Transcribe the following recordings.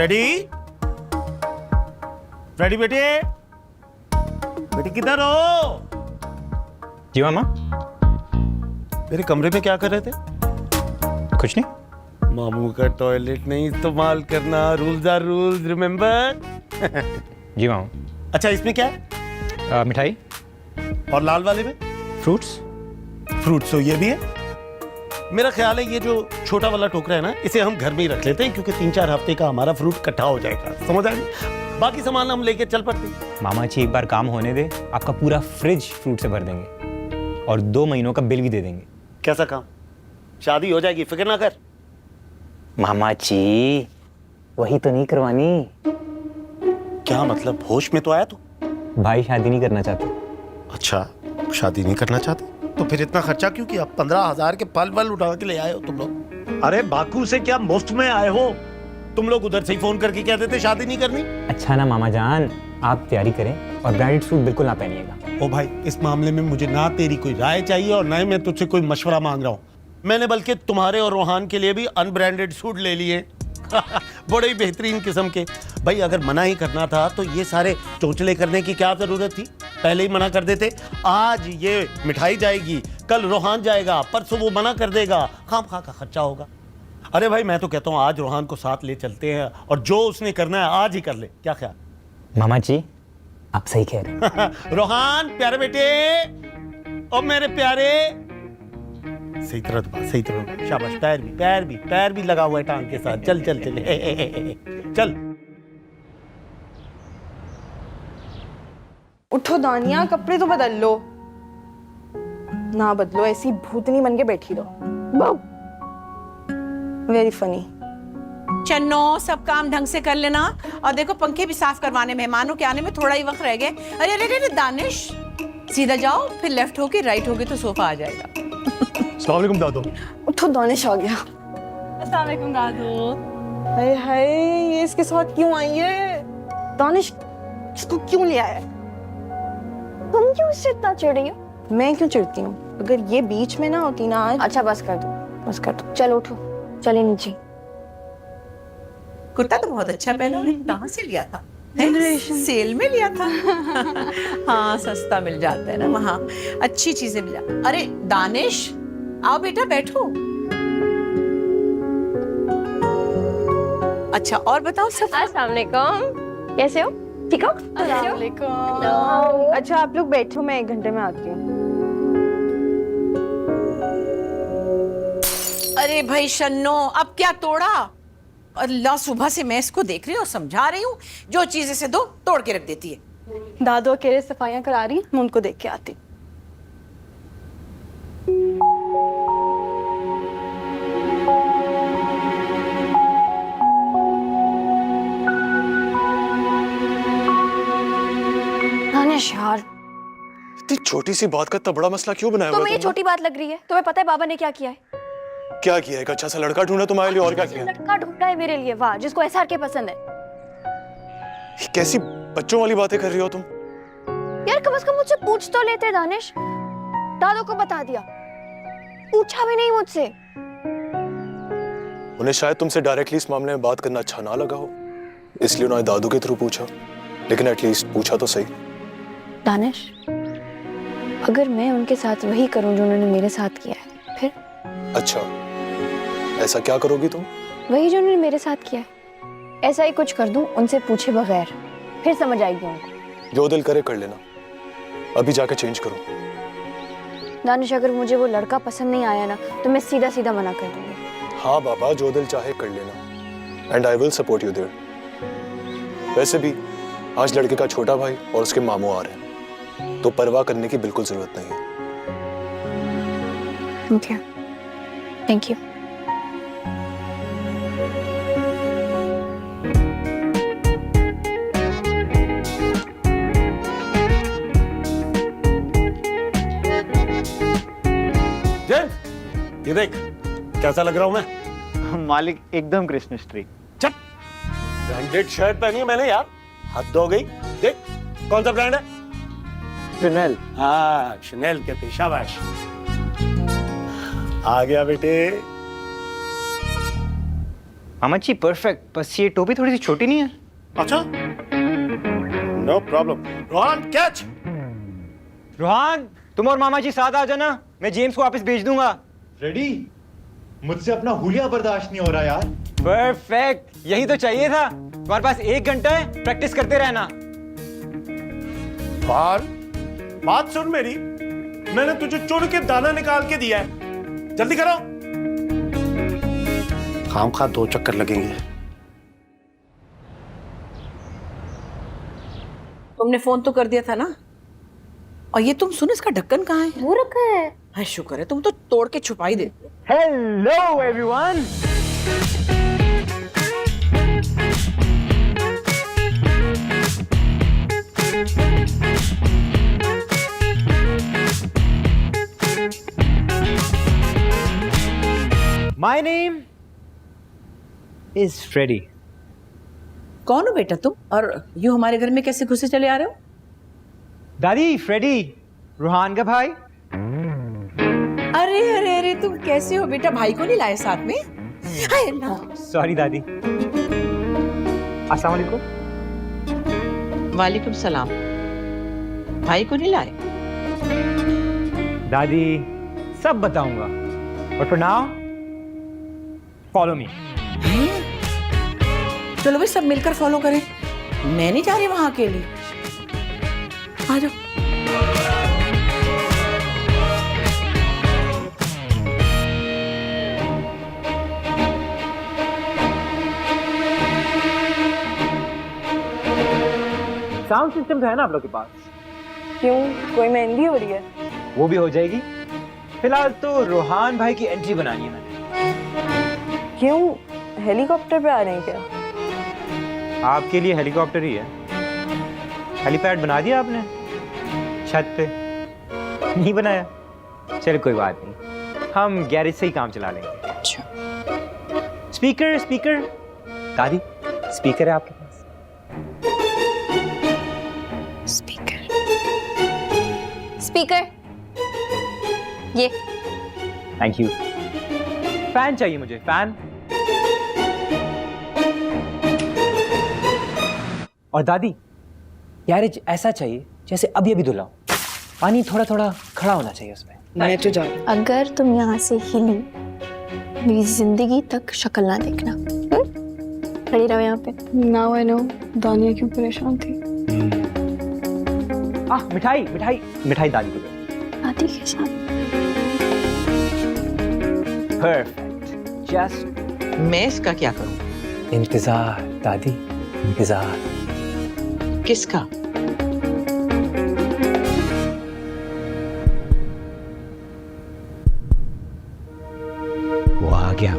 Freddy, Freddy बेटे, बेटे किधर हो? जी मामा। मेरे कमरे में क्या कर रहे थे? कुछ नहीं। मामू का टॉयलेट नहीं इस्तेमाल करना, रूल्स आर रूल्स, रिमेम्बर? जी मामा। अच्छा, इसमें क्या है? मिठाई। और लाल वाले में? फ्रूट्स। फ्रूट्स तो ये भी है। मेरा ख्याल है ये जो छोटा वाला टोकरा है ना, इसे हम घर में ही रख लेते हैं, क्योंकि 3-4 हफ्ते का हमारा फ्रूट इकट्ठा हो जाएगा, समझ आ गई? बाकी सामान हम लेके चल पड़ते हैं। मामा जी एक बार काम होने दे, आपका पूरा फ्रिज फ्रूट से भर देंगे और 2 महीनों का बिल भी दे देंगे। कैसा काम? शादी हो जाएगी, फिक्र ना कर। मामा जी वही तो नहीं करवानी। क्या मतलब? होश में तो आया तू? भाई शादी नहीं करना चाहते। अच्छा, शादी नहीं करना चाहते तो फिर इतना खर्चा क्यों किया? 15,000 के फल वल उठा के ले आए हो तुम लोग। अरे बाकू से क्या मुफ्त में आए हो? तुम लोग उधर से ही फोन करके कह देते शादी नहीं करनी। अच्छा ना मामा जान, आप तैयारी करें और ब्राइडल सूट बिल्कुल ना पहनिएगा। ओ भाई, इस मामले में मुझे ना तेरी कोई राय चाहिए और ना ही मैं तुझसे कोई मशवरा मांग रहा हूँ। मैंने बल्कि तुम्हारे और रोहान के लिए भी अनब्रांडेड सूट ले लिए बड़े ही बेहतरीन किस्म के। भाई अगर मना ही करना था तो ये सारे चोचले करने की क्या जरूरत थी? पहले ही मना कर देते। आज ये मिठाई जाएगी, कल रोहान जाएगा, परसों वो मना कर देगा, खामखा का खर्चा होगा। अरे भाई मैं तो कहता हूँ आज रोहान को साथ ले चलते हैं और जो उसने करना है आज ही कर ले। क्या ख्याल? मामा जी आप सही कह रहे हैं। रोहान प्यारे बेटे, ओ मेरे प्यारे, सही तरह दबा, सही तरह। शाबाश। पैर भी लगा हुआ है टांग के साथ। चल चल चल चल। उठो दानिया, कपड़े तो बदल लो। ना बदलो, ऐसी भूतनी बन के बैठी रहो। Very funny. चन्नो, सब काम ढंग से कर लेना। और देखो पंखे भी साफ करवाने, मेहमानों के आने में थोड़ा ही वक्त रह गए। अरे अरे अरे दानिश, सीधा जाओ, फिर लेफ्ट होके राइट होके तो सोफा आ जाएगा। अस्सलाम वालेकुम दादू। उठो, दानिश आ गया। अस्सलाम वालेकुम दादू। हाय हाय, ये इसके साथ क्यों आई है? दानिश इसको क्यों ले आया? तुम क्यों उससे इतना चिढ़ रही हो? मैं क्यों चिढ़ती हूँ? अगर ये बीच में ना होती ना आज। अच्छा बस कर दो, बस कर दो। चलो उठो, चले नीचे। कुर्ता तो बहुत अच्छा पहना है। कहाँ से लिया था? सेल में लिया था। हाँ, सस्ता मिल जाता है ना वहाँ, अच्छी चीजें मिल जाती। अरे दानिश, आओ बेटा बैठो। अच्छा और बताओ सब? अस्सलाम वालेकुम, कैसे हो? ठीक हो? अस्सलाम वालेकुम। अच्छा आप लोग बैठो, मैं 1 घंटे में आती हूँ। अरे भाई शन्नो, अब क्या तोड़ा? अल्लाह, सुबह से मैं इसको देख रही हूँ, समझा रही हूँ, जो चीज इसे दो तोड़ के रख देती है। दादू अकेले सफाइयाँ करा रही है, मैं उनको देख के आती। दानिश यार, इतनी छोटी सी बात का इतना बड़ा मसला क्यों बनाया हुआ तुम्हें ये तुमने? छोटी बात लग रही है? तुम्हें पता है बाबा ने क्या किया है? क्या किया है? एक अच्छा सा लड़का ढूंढा तुम्हारे लिए, और क्या किया? लड़का ढूंढा है मेरे लिए, वाह, जिसको एसआर के पसंद है। ये कैसी बच्चों वाली बातें कर रही हो तुम? यार कम से कम मुझसे पूछ तो लेते दानिश। दादू को बता दिया, पूछा भी नहीं मुझसे। उन्हें शायद तुमसे डायरेक्टली इस मामले में बात करना अच्छा ना लगा हो, इसलिए उन्होंने दादू के थ्रू पूछा, लेकिन एटलीस्ट पूछा तो सही। दानिश, अगर मैं उनके साथ वही करूं जो उन्होंने मेरे साथ किया है, फिर? अच्छा, ऐसा क्या करोगी तुम? वही जो उन्होंने मेरे साथ किया है, ऐसा ही कुछ कर दूं उनसे पूछे बगैर, फिर समझ आएगी उनको। जो दिल करे कर लेना, अभी जाके चेंज करो। दानिश, अगर मुझे वो लड़का पसंद नहीं आया ना तो मैं सीधा सीधा मना कर दूंगी। हाँ बाबा, जो दिल चाहे कर लेना, and I will support you there. वैसे भी आज लड़के का छोटा भाई और उसके मामू आ रहे हैं, तो परवाह करने की बिल्कुल जरूरत नहीं है। Okay, thank you. ये देख कैसा लग रहा हूं मैं? मालिक एकदम क्रिसमस ट्री। चल, ब्रांडेड शर्ट पहनी है मैंने यार, हद हो गई। देख कौन सा ब्रांड है? शनेल। हाँ, शनेल के। शाबाश, आ गया बेटे। मामा जी परफेक्ट, बस ये टोपी थोड़ी सी छोटी नहीं है? अच्छा, no problem. Rohan catch. Rohan, तुम और मामा जी साथ आ जाना, मैं जेम्स को वापस भेज दूंगा। रेडी? मुझसे अपना हुलिया बर्दाश्त नहीं हो रहा यार। परफेक्ट, यही तो चाहिए था। तुम्हारे पास 1 घंटा है, प्रैक्टिस करते रहना। बात सुन मेरी, मैंने तुझे चुन के दाना निकाल के दिया है, जल्दी करो। खामखा 2 चक्कर लगेंगे। तुमने फोन तो कर दिया था ना? और ये तुम सुनो, इसका ढक्कन कहाँ है? वो रखा है। हाँ, शुक्र है, तुम तो तोड़ के छुपा ही देते। Hello everyone. My name is Freddy. कौन हो बेटा तुम, और यूं हमारे घर में कैसे घुसे चले आ रहे हो? दादी, फ्रेडी, रूहान का भाई। अरे अरे अरे, तुम कैसे हो बेटा? भाई को नहीं लाए साथ में? हाय अल्लाह। सॉरी दादी। अस्सलाम वालेकुम। वालेकुम सलाम। भाई को नहीं लाए? दादी, सब बताऊंगा, but for now follow me. चलो भाई, सब मिलकर फॉलो करें। मैं नहीं जा रही वहां अकेली। आ जाओ। साउंड सिस्टम तो है ना आप लोग के पास? क्यों, कोई मेहंदी हो रही है? वो भी हो जाएगी। फिलहाल तो रोहान भाई की एंट्री बनानी है मैंने। क्यों, हेलीकॉप्टर पे आ रहे हैं क्या? आपके लिए हेलीकॉप्टर ही है। हेलीपैड बना दिया आपने छत पे? नहीं बनाया? चलो कोई बात नहीं, हम गैरेज से ही काम चला लेंगे। अच्छा। Speaker, speaker. दादी, स्पीकर है आपके पास? स्पीकर, स्पीकर, ये। Thank you. फैन चाहिए मुझे, फैन। और दादी, गैरेज ऐसा चाहिए जैसे अभी अभी धुला हो, पानी थोड़ा थोड़ा खड़ा होना चाहिए उसमें। मैं तो जा। अगर तुम यहाँ से हिली, मेरी जिंदगी तक शक्ल ना देखना। खड़ी रहो यहाँ पे। नाउ आई नो दानिया क्यों परेशान थी। मिठाई, मिठाई, मिठाई दादी को दो। दादी के साथ। परफेक्ट, जस्ट मैं इसका क्या करूं? इंतजार दादी, इंतजार। किसका? वो आ गया।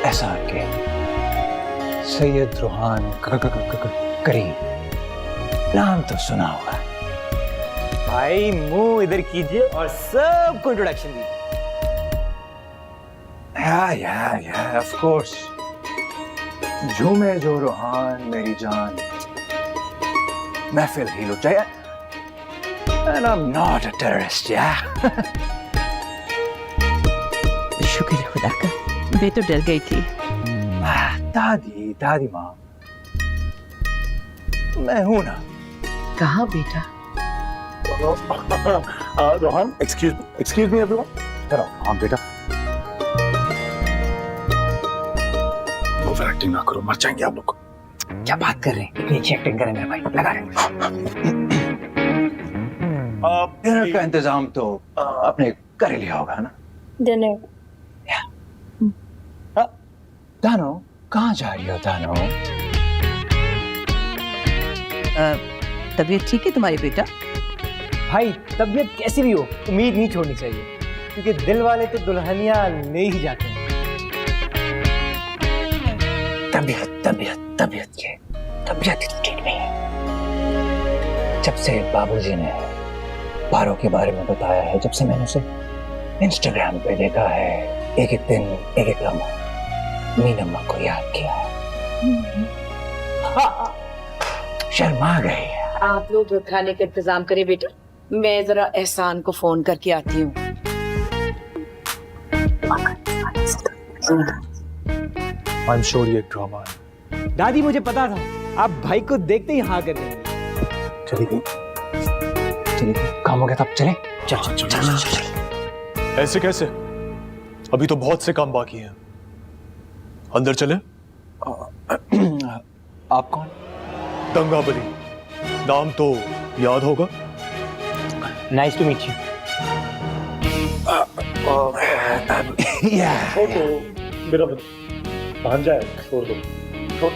ऐसा के सैयद रूहान करीम, नाम तो सुना होगा। भाई मुंह इधर कीजिए और सबको इंट्रोडक्शन दीजिए। या ऑफ कोर्स। झूमे जो रूहान मेरी जान, महफिल ही लुट जाए। And I'm not a terrorist, yeah. शुक्र है खुदा का, मैं तो डर गई थी। दादी माँ, मैं हूं ना। कहाँ बेटा? Rohan, excuse me everyone. चलो हाँ बेटा। एक्टिंग ना करो, मर जाएंगे आप लोग। क्या बात कर रहे हैं, इतनी अच्छी एक्टिंग करें मेरे भाई, लगा रहे। डिनर का इंतजाम तो आपने कर ही लिया होगा ना? डिनर दानो, कहाँ जा रही हो दानो? तबीयत ठीक है तुम्हारी बेटा? भाई तबीयत कैसी भी हो उम्मीद नहीं छोड़नी चाहिए, क्योंकि दिल वाले तो दुल्हनिया ले ही जाते हैं। तबीयत ठीक नहीं है। जब से बाबूजी ने पारो के बारे में बताया है, जब से मैंने उसे इंस्टाग्राम पे देखा है, एक एक दिन एक एक लम्हा मीनम्मा को याद किया है। शर्मा गई। आप लोग खाने का इंतजाम करें बेटा, मैं जरा एहसान को फोन करके आती हूँ। I'm sure ये ड्रामा है। दादी मुझे पता था आप भाई को देखते ही हाँ कर देंगे। चली गई, काम हो गया तब चले। चल। ऐसे कैसे? अभी तो बहुत से काम बाकी हैं। अंदर चले? आप कौन? दंगा बली, नाम तो याद होगा। Nice to meet you. मेरा भांजा है, छोड़ दो, छोड़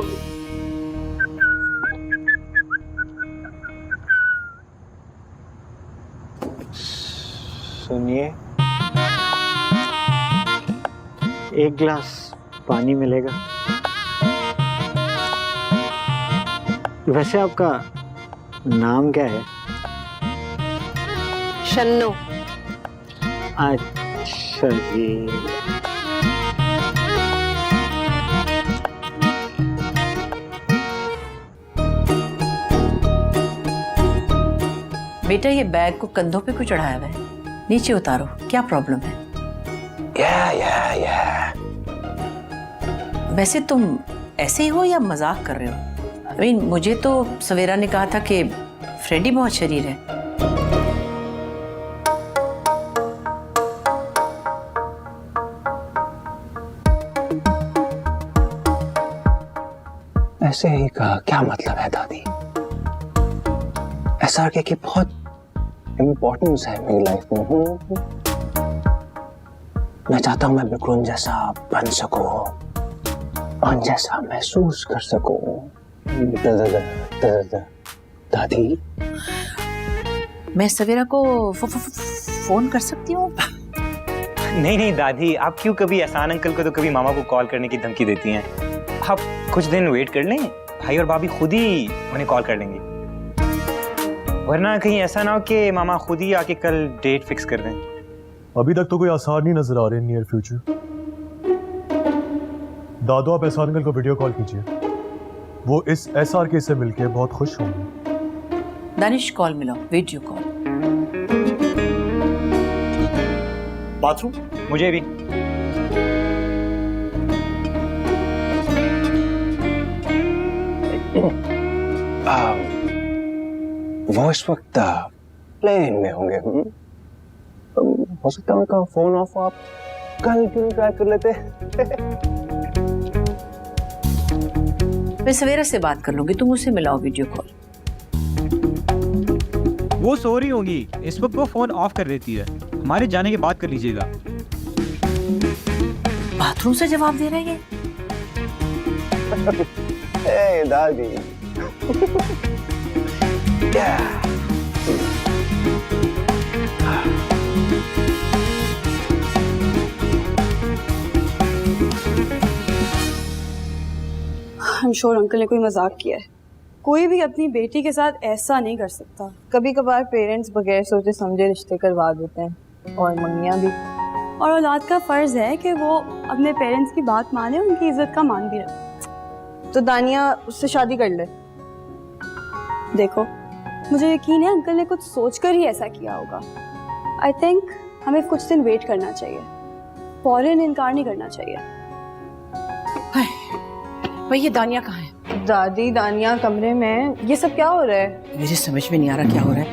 दो। सुनिए, एक गिलास पानी मिलेगा? वैसे आपका नाम क्या है? शन्नो। अच्छा जी। बेटा ये बैग को कंधों पे क्यों चढ़ाया हुआ है? नीचे उतारो, क्या प्रॉब्लम है? वैसे तुम ऐसे ही हो या मजाक कर रहे हो? I mean, मुझे तो सवेरा ने कहा था कि फ्रेडी बहुत शरीर है। ऐसे ही का क्या मतलब है दादी? SRK की बहुत इम्पोर्टेंस है मेरी लाइफ में। मैं चाहता हूं मैं बिल्कुल उन जैसा बन सकूं, उन जैसा महसूस कर सकूं। दादी, मैं सवेरा को फोन कर सकती हूँ? नहीं दादी, आप क्यों कभी एहसान अंकल को तो कभी मामा को कॉल करने की धमकी देती हैं। आप कुछ दिन वेट कर लें, भाई और भाभी खुद ही उन्हें कॉल कर लेंगे, वरना कहीं ऐसा ना हो कि मामा खुद ही आके कल डेट फिक्स कर दें। अभी तक तो कोई आसार नहीं नजर आ रहे नियर फ्यूचर। दादू, आप एहसान अंकल को वीडियो कॉल कीजिए, वो इस SRK से मिलके बहुत खुश होंगे। दानिश कॉल मिलाओ, वीडियो कॉल। बाथरूम? मुझे भी। वो इस वक्त प्लेन में होंगे। हो सकता है उनका फोन ऑफ, आप कल क्यों ट्राई कर लेते? मैं सवेरा से बात कर लूंगी, तुम उससे मिलाओ वीडियो कॉल। वो सो रही होंगी, इस वक्त वो फोन ऑफ कर देती है। हमारे जाने के बाद कर लीजिएगा। बाथरूम से जवाब दे रहे हैं ए दादी। I'm sure अंकल ने कोई मजाक किया है। कोई भी अपनी बेटी के साथ ऐसा नहीं कर सकता। कभी कभार पेरेंट्स बगैर सोचे समझे रिश्ते करवा देते हैं, और मंगियां भी। और औलाद का फर्ज है कि वो अपने पेरेंट्स की बात माने, उनकी इज्जत का मान भी रखे। तो दानिया उससे शादी कर ले। देखो, मुझे यकीन है अंकल ने कुछ सोचकर ही ऐसा किया होगा। आई थिंक हमें कुछ दिन वेट करना चाहिए, फौरन इनकार नहीं करना चाहिए। भाई ये दानिया कहाँ है? दादी, दानिया कमरे में। ये सब क्या हो रहा है? मुझे समझ में नहीं आ रहा क्या हो रहा है।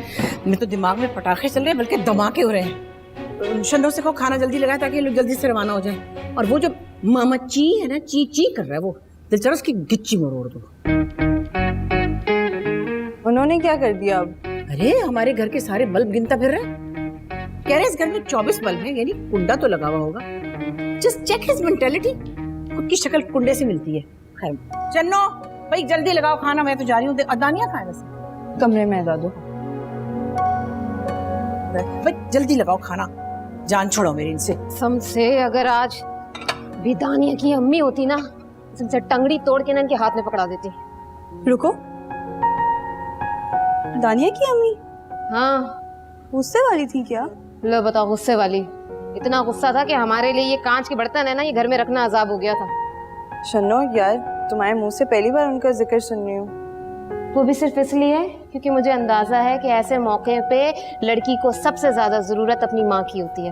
मेरे तो दिमाग में पटाखे चल रहे हैं, बल्कि धमाके हो रहे हैं। शन्नो से को खाना जल्दी लगाए ताकि लोग जल्दी से रवाना हो जाए। और वो जो मामच्ची है ना, ची ची कर रहा है वो, दिल चाह रहा उसकी गिच्ची मरोड़ दो। उन्होंने क्या कर दिया अब? अरे हमारे घर के सारे बल्ब गिनता फिर रहा है, कह रहे इस घर में 24 बल्ब हैं, यानी कुंडा तो लगा हुआ होगा। जस्ट चेक हिज मेंटालिटी, खुद की शक्ल कुंडे से मिलती है। खैर चन्नो भाई जल्दी लगाओ खाना, मैं तो जा रही हूँ। दानिया खाए वैसे कमरे में ला दो। भाई जल्दी लगाओ खाना, जान छोड़ो मेरी इनसे। कसम से अगर आज भी दानिया की अम्मी होती ना, तुमसे टंगड़ी तोड़ के ना इनके हाथ में पकड़ा देती। रुको, दानिया की अम्मी हाँ गुस्से वाली थी क्या? लो बताओ, गुस्से वाली। इतना गुस्सा था कि हमारे लिए ये कांच के बर्तन है ना, ये घर में रखना अजाब हो गया था। शन्नो यार, तुम्हारे मुंह से पहली बार उनका जिक्र सुन रही हूँ। वो भी सिर्फ इसलिए क्योंकि मुझे अंदाजा है कि ऐसे मौके पे लड़की को सबसे ज्यादा जरूरत अपनी माँ की होती है।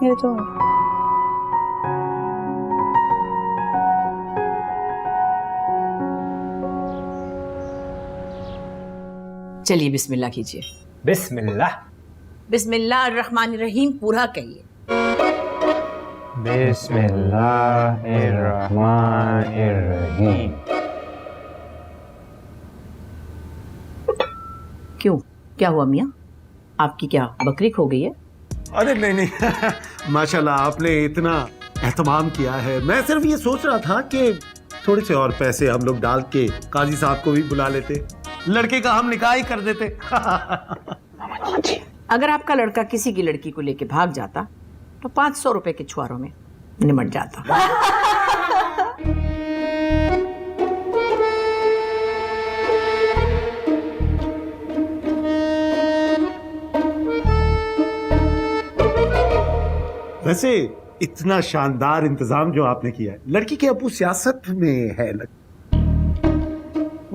ये तो है। चलिए बिस्मिल्लाह कीजिए। बिस्मिल्लाह। बिस्मिल्लाह रहमान रहीम पूरा कहिए। बिस्मिल्लाहिर्रहमानिर्रहीम। क्यों, क्या हुआ मियाँ, आपकी क्या बकरी खो गई है? अरे नहीं नहीं माशाल्लाह आपने इतना एहतमाम किया है। मैं सिर्फ ये सोच रहा था कि थोड़े से और पैसे हम लोग डाल के काजी साहब को भी बुला लेते, लड़के का हम निकाह ही कर देते। अगर आपका लड़का किसी की लड़की को लेके भाग जाता तो 500 रुपए के छुआरों में निमट जाता। वैसे इतना शानदार इंतजाम जो आपने किया है, लड़की के अबू सियासत में है।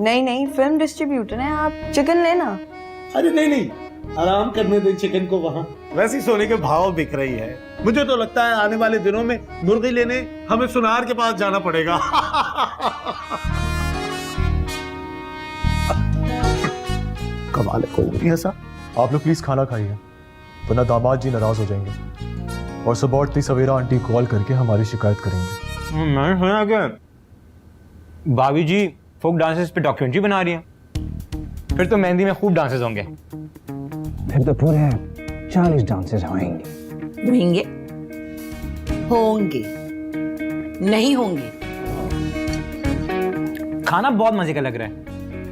नहीं नहीं, फिल्म डिस्ट्रीब्यूटर है, आप चिकन लेना। अरे नहीं नहीं, आराम करने दे चिकन को वहाँ। वैसे ही सोने के भाव बिक रही है। मुझे तो लगता है आने वाले दिनों में मुर्गी लेने हमें सुनार के पास जाना पड़ेगा। कमाल है, कोई नहीं ऐसा। आप लोग प्लीज खाना खाइए, वरना दामाद जी नाराज हो जाएंगे और सुबह उठती सवेरा आंटी कॉल करके हमारी शिकायत करेंगे। मैंने सुना कि भाभी जी फोक डांसेस पे डॉक्यूमेंट्री बना रही हैं, फिर तो मेहंदी में खूब डांसेस होंगे। फिर तो पूरे 40 डांसेस होंगे। होंगे होंगे नहीं होंगे। खाना बहुत मजे का लग रहा है,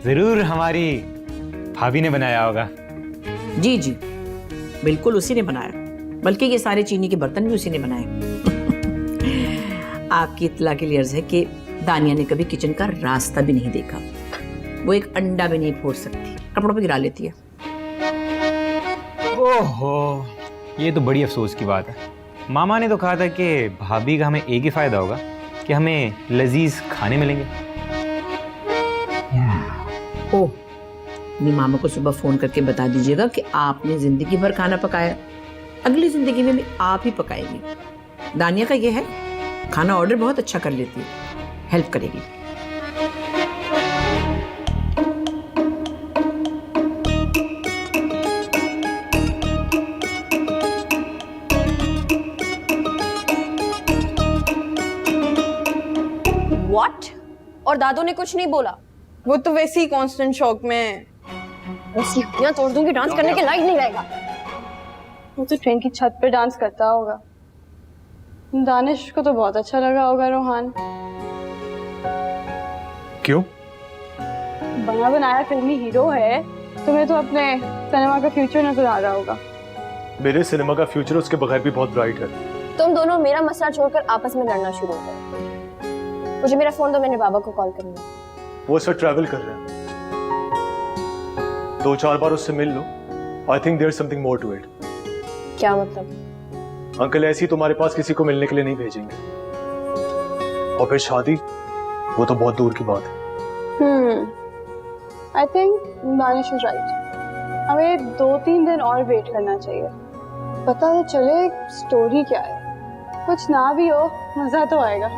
जरूर हमारी भाभी ने बनाया होगा। जी जी बिल्कुल उसी ने बनाया, बल्कि ये सारे चीनी के बर्तन भी उसी ने बनाए। आपकी इत्तला के लिए अर्ज है कि दानिया ने कभी किचन का रास्ता भी नहीं देखा। वो एक अंडा भी नहीं फोड़ सकती, कपड़ों पे गिरा लेती है। ओहो, ये तो बड़ी अफसोस की बात है। मामा ने तो कहा था कि भाभी का हमें एक ही फायदा होगा कि हमें लजीज खाने मिलेंगे। ओह, अपनी मामा को सुबह फोन करके बता दीजिएगा कि आपने जिंदगी भर खाना पकाया, अगली जिंदगी में भी आप ही पकाएंगी। दानिया का ये है, खाना ऑर्डर बहुत अच्छा कर लेती है, हेल्प करेगी। व्हाट? और दादू ने कुछ नहीं बोला? वो तो वैसे ही कांस्टेंट शॉक में है। ऐसी हड्डियां तोड़ दूंगी, डांस करने के लायक नहीं रहेगा। वो तो ट्रेन की छत पे डांस करता होगा। दानिश को तो बहुत अच्छा लगा होगा रोहान। क्यों? बना बनाया फिल्मी हीरो है, तुम्हें तो अपने सिनेमा का फ्यूचर नजर आ रहा होगा। मेरे सिनेमा का फ्यूचर उसके बगैर भी बहुत ब्राइट है। तुम दोनों मेरा मसला छोड़कर आपस में लड़ना शुरू हो गए। मुझे मेरा फोन दो, मैंने बाबा को कॉल करनी है। वो सर ट्रैवल कर रहे हैं, 2-4 बार उससे मिल लो। I think there is something more to it. क्या मतलब? अंकल ऐसे ही तुम्हारे पास किसी को मिलने के लिए नहीं भेजेंगे, और फिर शादी, वो तो बहुत दूर की बात है। I think Danish is right. हमें 2-3 दिन और वेट करना चाहिए, पता तो चले स्टोरी क्या है। कुछ ना भी हो, मजा तो आएगा।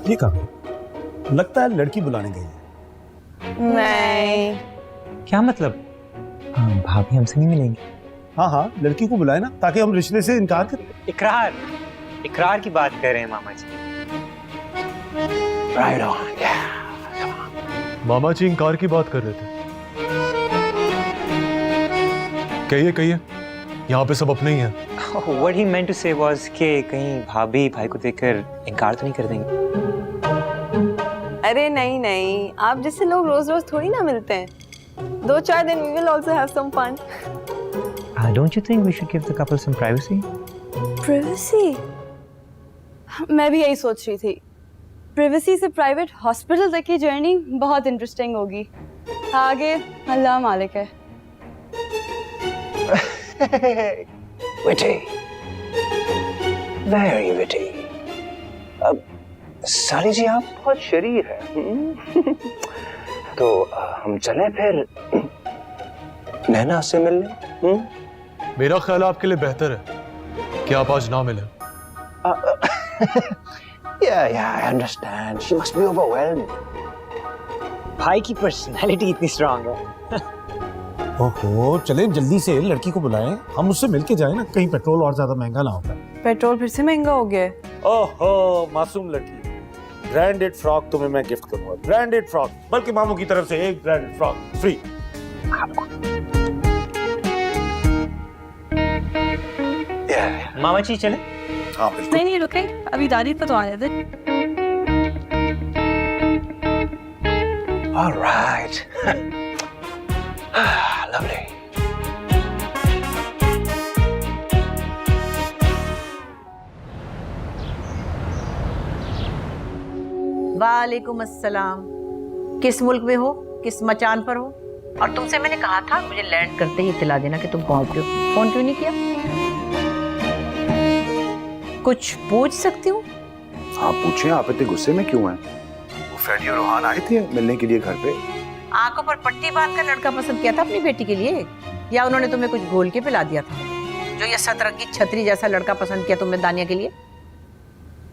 ये कहा लगता है लड़की बुलाने गई है। नहीं, क्या मतलब? भाभी हमसे नहीं मिलेंगी? हाँ हाँ, लड़की को बुलाए ना, ताकि हम रिश्ते से इनकार करें। इकरार की बात कर रहे हैं मामा जी। Right on. मामा जी इनकार की बात कर रहे थे। कहिए कहिए, यहाँ पे सब अपने ही हैं। What he meant to say was कि कहीं भाभी भाई को देखकर इनकार तो नहीं कर देंगे? अरे नहीं नहीं, आप जैसे लोग रोज रोज थोड़ी ना मिलते हैं। 2-4 दिन we will also have some fun. Don't you think we should give the couple some privacy? Privacy? मैं भी यही सोच रही थी। Privacy से प्राइवेट हॉस्पिटल तक की जर्नी बहुत इंटरेस्टिंग होगी। आगे अल्लाह मालिक है। Witty. Very witty. अब साली जी आप बहुत शरीर है। तो हम चलें फिर नैना से मिलने? मेरा ख्याल आपके लिए बेहतर है कि आप आज ना मिलें। Yeah, I understand. She must be overwhelmed. भाई की पर्सनालिटी इतनी स्ट्रांग है। ओहो, चले जल्दी से लड़की को बुलाएं, हम उससे मिलके जाएं ना, कहीं पेट्रोल और ज्यादा महंगा ना होता है। पेट्रोल फिर से महंगा हो गया है। ओहो, मासूम लड़की, ब्रांडेड फ्रॉक तुम्हें मैं गिफ्ट करूंगा, ब्रांडेड फ्रॉक, बल्कि मामू की तरफ से एक ब्रांडेड फ्रॉक फ्री। मामा जी चले? हाँ बिल्कुल। नहीं रुके, अभी दादी पर तो आने दे। All right. Lovely. वालेकुम अस्सलाम। किस मुल्क में हो, किस मचान पर हो? और तुमसे मैंने कहा था मुझे लैंड करते ही इत्तला देना कि तुम पहुंच गए हो। फोन क्यों नहीं किया? कुछ पूछ सकती हूँ? आप पूछें, आप इतने गुस्से में क्यों हैं? वो फ्रेडी और रोहान आए थे मिलने के लिए घर पे। आंखों पर पट्टी बांधकर लड़का पसंद किया था अपनी बेटी के लिए, या उन्होंने तुम्हें कुछ घोल के पिला दिया था? जो ये सतरंगी छतरी जैसा लड़का पसंद किया तुमने दानिया के लिए?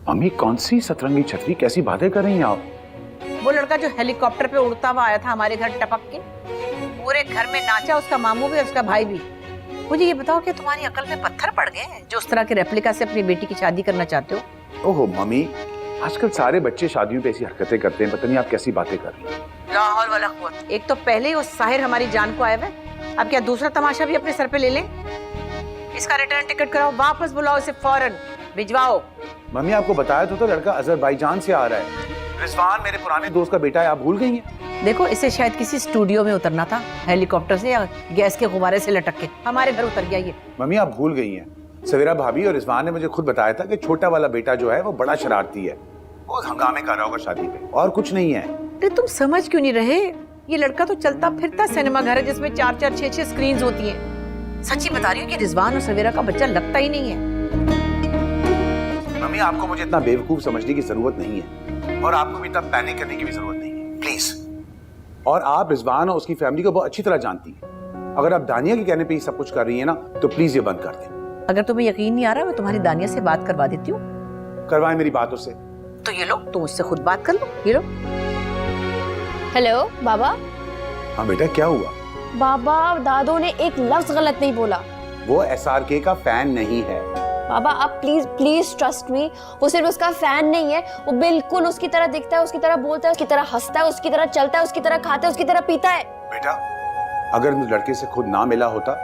मम्मी कौन सी सतरंगी छतरी, कैसी बातें कर रही हैं आप? वो लड़का जो हेलीकॉप्टर पे उड़ता हुआ आया था हमारे घर टपक के, पूरे घर में नाचा, उसका मामू भी और उसका भाई भी। मुझे ये बताओ कि तुम्हारी अकल में पत्थर पड़ गए हैं जो उस तरह के रेप्लिका से अपनी बेटी की शादी करना चाहते हो? ओहो मम्मी, आजकल सारे बच्चे शादियों पे ऐसी हरकतें करते हैं, पता नहीं आप कैसी बातें कर रही हैं। लाहौल वाला कुव्वत। एक तो पहले ही वो साहिर हमारी जान को आए हुए, अब क्या दूसरा तमाशा भी अपने सर पे ले ले? इसका रिटर्न टिकट कराओ, वापस बुलाओ इसे, फौरन भिजवाओ। मम्मी आपको बताया तो लड़का अजरबैजान से आ रहा है। रिजवान मेरे पुराने दोस्त का बेटा है, आप भूल गई हैं? देखो, इसे शायद किसी स्टूडियो में उतरना था, हेलीकॉप्टर से या गैस के गुब्बारे से लटक के। हमारे घर उतर गया ये। मम्मी आप भूल गई हैं, सवेरा भाभी और रिजवान ने मुझे खुद बताया था कि छोटा वाला बेटा जो है वो बड़ा शरारती है, वो हंगामे कर रहा होगा शादी पे, और कुछ नहीं है। अरे तुम समझ क्यों नहीं रहे? ये लड़का तो चलता फिरता सिनेमा घर है जिसमें 4-4, 6-6 स्क्रीन होती हैं। सच्ची बता रही हूँ कि रिजवान और सवेरा का बच्चा लगता ही नहीं है। मम्मी आपको मुझे इतना बेवकूफ समझने की जरूरत नहीं है, और आपको भी इतना पैनिक करने की भी जरूरत नहीं है, प्लीज। और आप रिजवान और उसकी फैमिली को बहुत अच्छी तरह जानती हैं। अगर आप दानिया के कहने पे ही सब कुछ कर रही हैं ना, तो प्लीज ये बंद कर दें। अगर तुम्हें यकीन नहीं आ रहा, मैं तुम्हारी दानिया से बात करवा देती हूँ। करवाएं मेरी बातों से। तो ये लो, तुम उससे खुद बात कर लो। ये लो। हेलो बाबा। हाँ बेटा, क्या हुआ? बाबा, दादो ने एक लफ्ज गलत नहीं बोला। वो SRK का फैन नहीं है। बाबा आप प्लीज प्लीज ट्रस्ट मी, वो सिर्फ उसका फैन नहीं है, वो बिल्कुल उसकी तरह दिखता है, उसकी तरह बोलता है, उसकी तरह हंसता है, उसकी तरह चलता है, उसकी तरह खाता है, उसकी तरह पीता है। बेटा, अगर मैं लड़के से खुद ना मिला होता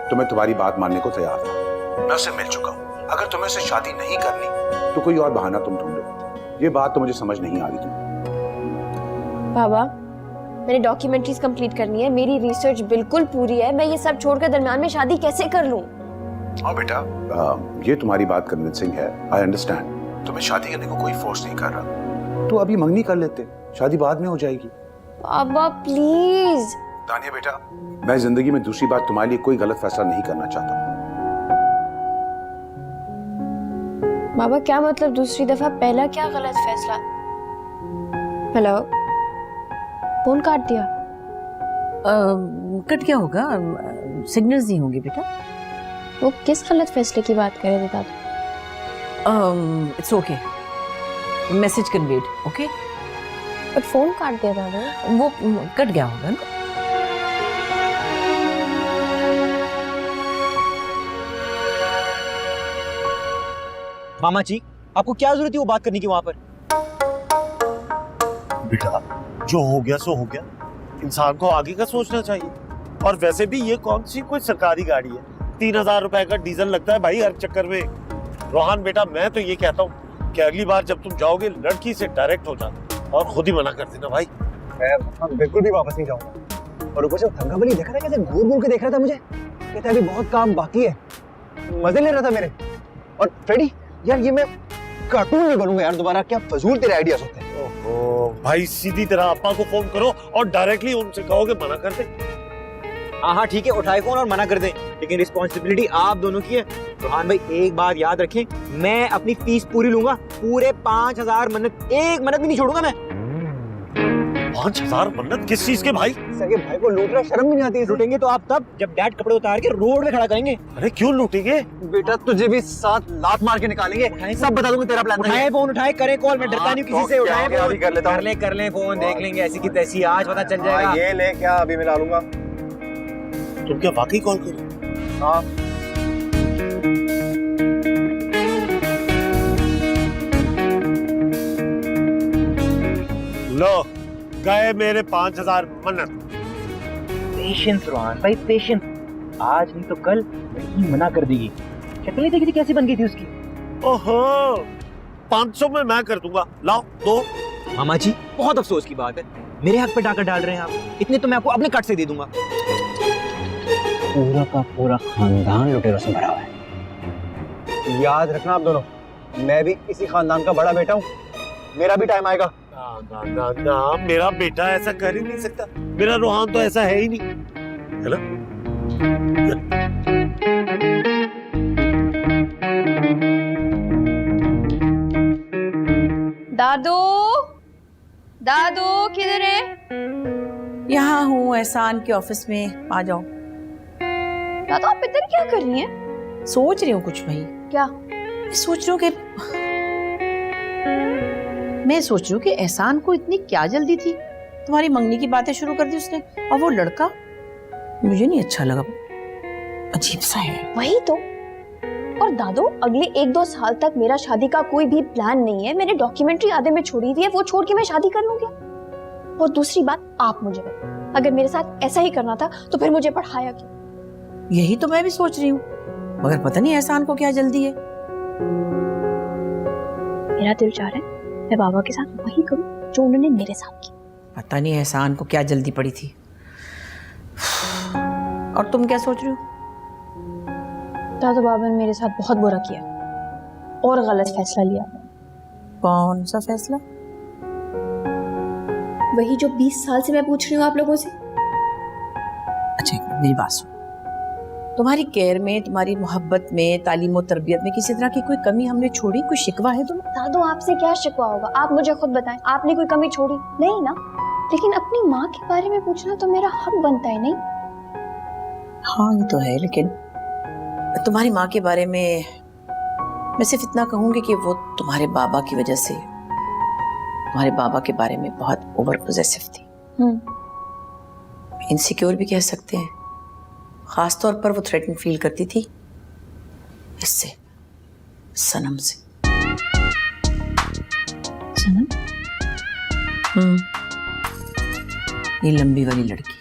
तो मैं तुम्हारी बात मानने को तैयार था। मैं उससे मिल चुका हूँ। अगर तुम्हें उससे शादी नहीं करनी तो कोई और बहाना तुम ढूंढो। ये बात तो मुझे समझ नहीं आ रही तुम। बाबा, मैंने डॉक्यूमेंट्रीज कंप्लीट करनी है, मेरी रिसर्च बिल्कुल पूरी है, मैं ये सब छोड़कर दरमियान में शादी कैसे कर लूं? हाँ बेटा, ये तुम्हारी बात कन्विंसिंग है, आई अंडरस्टैंड। तुम्हें शादी करने को कोई फोर्स नहीं कर रहा, तो अभी मंगनी कर लेते, शादी बाद में हो जाएगी। बाबा प्लीज। दानिया बेटा, मैं जिंदगी में दूसरी बार तुम्हारे लिए कोई गलत फैसला नहीं करना चाहता। बाबा क्या मतलब दूसरी दफा? पहला क्या गलत फैसला? हेलो, फोन काट दिया। कट क्या होगा, सिग्नल्स नहीं होंगे बेटा। वो किस गलत फैसले की बात कर रहे थे दादा? It's okay, message conveyed, okay? But phone काट दिया दादू। वो कट गया होगा ना। मामा जी, आपको क्या जरूरत थी वो बात करने की वहां पर? बेटा, जो हो गया सो हो गया। इंसान को आगे का सोचना चाहिए। और वैसे भी ये कौन सी कोई सरकारी गाड़ी है? 3000 रुपए का डीजल लगता है भाई हर चक्कर में। रोहान बेटा, मैं तो ये कहता हूँ कि अगली बार जब तुम जाओगे लड़की से डायरेक्ट हो जाना और खुद ही मना कर देना भाई। मैं बिल्कुल भी वापस नहीं जाऊंगा। और ऊपर से थंगाबली देख रहा है, कैसे घूर घूर के देख रहा था मुझे, कहता है अभी बहुत काम बाकी है, मजे ले रहा था मेरे। और फ्रेडी यार, ये मैं कार्टून नहीं बनूंगा यार दोबारा, क्या फजूल तेरे आइडियाज होते हैं। ओहो भाई, सीधी तरह अप्पा को फोन करो और डायरेक्टली उनसे कहोगे मना कर दे। हाँ ठीक है, उठाए फोन और मना कर दें, लेकिन रिस्पॉन्सिबिलिटी आप दोनों की है। रोहान भाई एक बात याद रखें, मैं अपनी फीस पूरी लूंगा, पूरे 5000 मन्नत, एक मन्नत भी नहीं छोड़ूंगा मैं। 5000 मन्नत किस चीज के भाई? सगे भाई को लूट रहा, शर्म भी नहीं आती है? लूटेंगे तो आप तब जब डैड कपड़े उतार के रोड में खड़ा करेंगे। अरे क्यों लूटेंगे? बेटा तुझे भी 7 लात मार के निकालेंगे, सब बता दूंगा तेरा प्लान। उठाए फोन, उठाए, करें कॉल, मैं डरता नहीं किसी से। उठाए क्या फोन, कर लेता हूं। कर ले फोन, देख लेंगे ऐसी की तैसी, आज पता चल जाएगा। ये ले, क्या अभी मिला लूंगा। तुम क्या वाकई कॉल करो? हाँ लो, गए मेरे 5000 मन्नत। पेशेंस रोहान भाई, पेशेंस। आज नहीं तो कल लड़की मना कर देगी। शक्ल नहीं देखी थी कैसी बन गई थी उसकी। ओहो, 500 में मैं कर दूंगा, लाओ दो। मामा जी बहुत अफसोस की बात है, मेरे हाथ पे डाकर डाल रहे हैं आप। इतने तो मैं आपको अपने कट से दे दूंगा। पूरा का पूरा खानदान लुटेरों से भरा हुआ है। याद रखना आप दोनों, मैं भी इसी खानदान का बड़ा बेटा हूँ, मेरा भी टाइम आएगा। ना ना ना, मेरा बेटा ऐसा कर ही नहीं सकता। मेरा रोहान तो ऐसा है ही नहीं, है ना? दादू, दादू किधर है? यहाँ हूँ एहसान के ऑफिस में, आ जाओ। दादू आप इधर क्या कर रही हैं? सोच रही हूँ कुछ भाई। क्या? सोच रही हूँ कि एहसान को इतनी क्या जल्दी थी, तुम्हारी मंगनी की बातें शुरू कर दी उसने, और वो लड़का मुझे नहीं अच्छा लगा, अजीब सा है। वही तो। और दादू अगले 1-2 साल तक मेरा शादी का कोई भी प्लान नहीं है। मैंने डॉक्यूमेंट्री आधे में छोड़ी हुई है, वो छोड़ के मैं शादी कर लूंगी। और दूसरी बात, आप मुझे बताओ, अगर मेरे साथ ऐसा ही करना था तो फिर मुझे पढ़ाया क्यों? यही तो मैं भी सोच रही हूँ, मगर पता नहीं एहसान को क्या जल्दी है। मेरा दिल चाह रहा है मैं बाबा के साथ वही करूं जो उन्होंने मेरे साथ किया। पता नहीं एहसान को क्या जल्दी पड़ी थी। और तुम क्या सोच रही हो? दादू बाबा ने मेरे साथ बहुत बुरा किया और गलत फैसला लिया। कौन सा फैसला? वही जो 20 साल से मैं पूछ रही हूँ आप लोगों से। अच्छा मेरी बात सुन, तुम्हारी केयर में, तुम्हारी मोहब्बत में, तालीम और तरबियत में किसी तरह की कोई कमी हमने छोड़ी? कोई शिकवा है तुम्हें? दादू आपसे क्या शिकवा होगा, आप मुझे खुद बताएं, आपने कोई कमी छोड़ी नहीं ना? लेकिन अपनी माँ के बारे में पूछना तो मेरा हक बनता है नहीं? हाँ ये तो है, लेकिन तुम्हारी माँ के बारे में मैं सिर्फ इतना कहूंगी कि वो तुम्हारे बाबा की वजह से, तुम्हारे बाबा के बारे में बहुत ओवर पोजेसिव थी। इनसिक्योर भी कह सकते हैं। खास तौर पर वो थ्रेटन फील करती थी इससे, सनम से। सनम? ये लंबी वाली लड़की।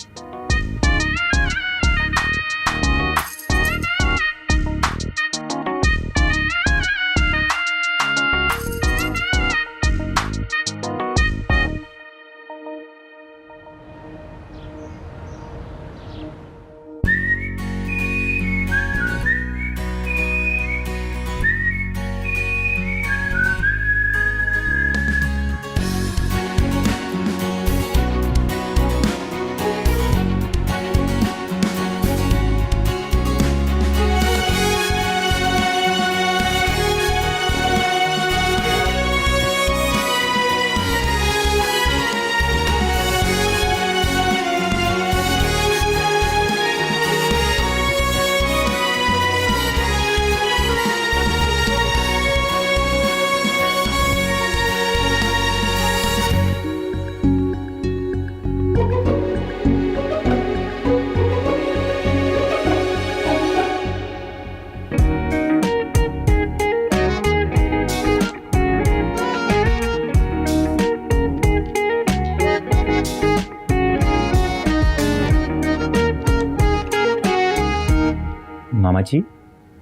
मामा जी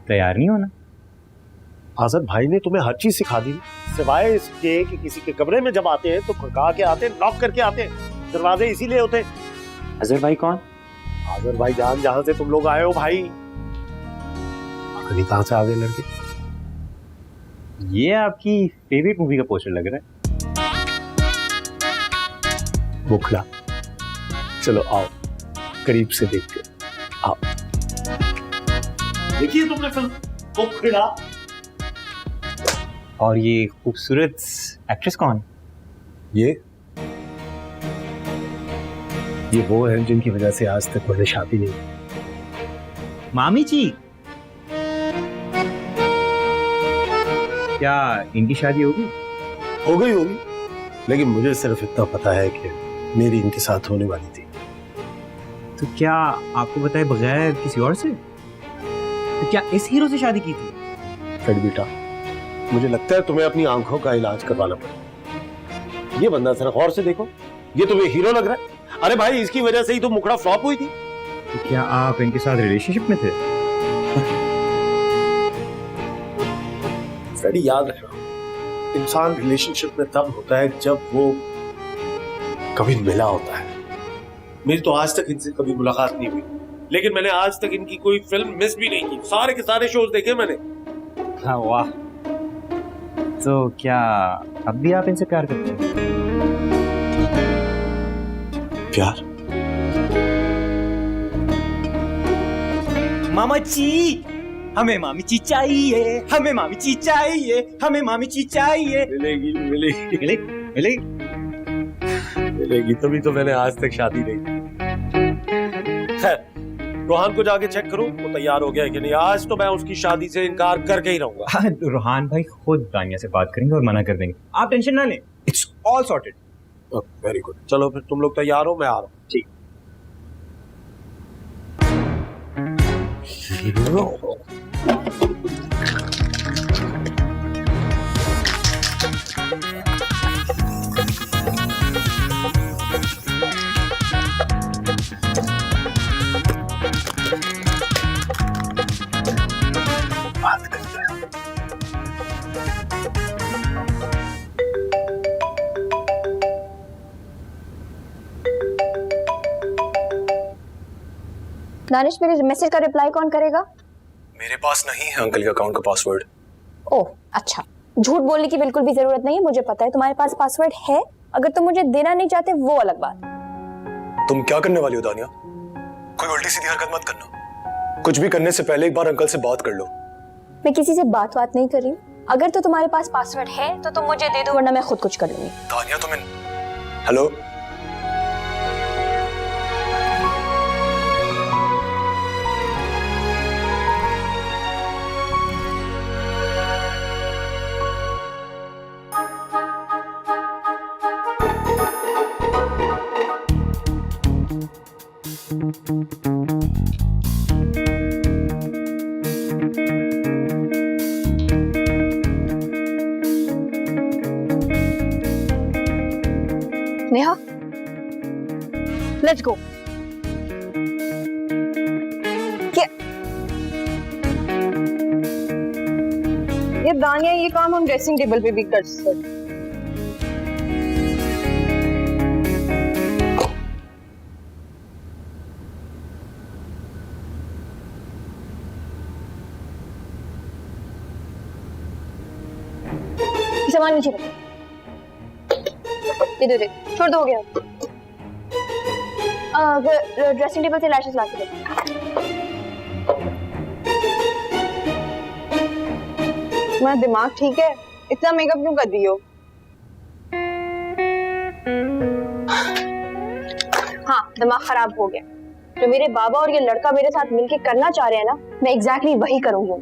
तैयार नहीं होना? आज़ाद भाई ने तुम्हें हर चीज सिखा दी, सिवाय इसके कि किसी के कमरे में जब आते हैं तो खड़का के आते हैं, नॉक करके आते हैं। दरवाजे इसीलिए होते हैं। अजहर भाई कौन? आज़ाद भाई जान, जहां से तुम लोग आए हो भाई। कहां से आ गए लड़के? ये आपकी फेवरेट मूवी का पोस्टर लग रहा है। मुखड़ा, चलो आओ करीब से देखते आओ। देखिए तुमने फिल्म मुखड़ा। और ये खूबसूरत एक्ट्रेस कौन? ये वो है जिनकी वजह से आज तक मैंने शादी नहीं की। मामी जी, क्या इनकी शादी होगी? हो गई होगी, लेकिन मुझे सिर्फ इतना पता है कि मेरी इनके साथ होने वाली थी। तो क्या आपको बताए बगैर किसी और से? तो क्या इस हीरो से शादी की थी? फिर बेटा, मुझे लगता है तुम्हें अपनी आंखों का इलाज करवाना पड़ेगा। ये बंदा जरा गौर से देखो, ये तुम्हें हीरो लग रहा है। अरे भाई, इसकी वजह से ही तो मुखड़ा फ्लॉप हुई थी। तो क्या आप इनके साथ रिलेशनशिप में थे? फ्रेडी, याद रखना, इंसान रिलेशनशिप में तब होता है जब वो कभी मिला होता है। मेरी तो आज तक इनसे कभी मुलाकात नहीं हुई, लेकिन मैंने आज तक इनकी कोई फिल्म मिस भी नहीं की। सारे के सारे शोज देखे मैंने। हाँ, वाह। तो क्या अब भी आप इनसे प्यार करते हैं? प्यार? मामा जी, हमें मामी ची चाहिए, हमें मामी ची चाहिए, हमें मामी ची चाहिए। मिलेगी मिलेगी मिलेगी। मिलेगी, तभी तो मैंने आज तक शादी नहीं की। खैर, रोहान को जाके चेक करो वो तैयार हो गया है कि नहीं। आज तो मैं उसकी शादी से इनकार करके ही रहूंगा। हाँ, रोहान भाई खुद दानिया से बात करेंगे और मना कर देंगे, आप टेंशन ना लें। It's all sorted. Very good, चलो फिर तुम लोग तैयार हो, मैं आ रहा हूँ। ठीक। बात करते हैं। दानिश, मेरे मैसेज का रिप्लाई कौन करेगा? मेरे पास नहीं है अंकल के अकाउंट का पासवर्ड। ओह अच्छा, झूठ बोलने की बिल्कुल भी जरूरत नहीं है, मुझे पता है तुम्हारे पास पासवर्ड है। अगर तुम मुझे देना नहीं चाहते वो अलग बात। तुम क्या करने वाली हो दानिया? कोई उल्टी सीधी हरकत मत करना। कुछ भी करने से पहले एक बार अंकल से बात कर लो। मैं किसी से बात नहीं कर रही हूँ। अगर तो तुम्हारे पास पासवर्ड है तो तुम मुझे दे दो, वरना मैं खुद कुछ कर लूंगी। दानिया तुम्हें, हेलो, नेहा, लेट्स गो। ये दानिया, ये काम हम ड्रेसिंग टेबल पे भी कर सकते। सामान नीचे रखो। दे छोड़ दो, हो गया। ड्रेसिंग टेबल से लैशेस ला के दे। तुम्हारा दिमाग ठीक है? इतना मेकअप क्यों कर रही हो? हाँ, दिमाग खराब हो गया। जो मेरे बाबा और ये लड़का मेरे साथ मिलके करना चाह रहे हैं ना, मैं एग्जैक्टली वही करूंगी।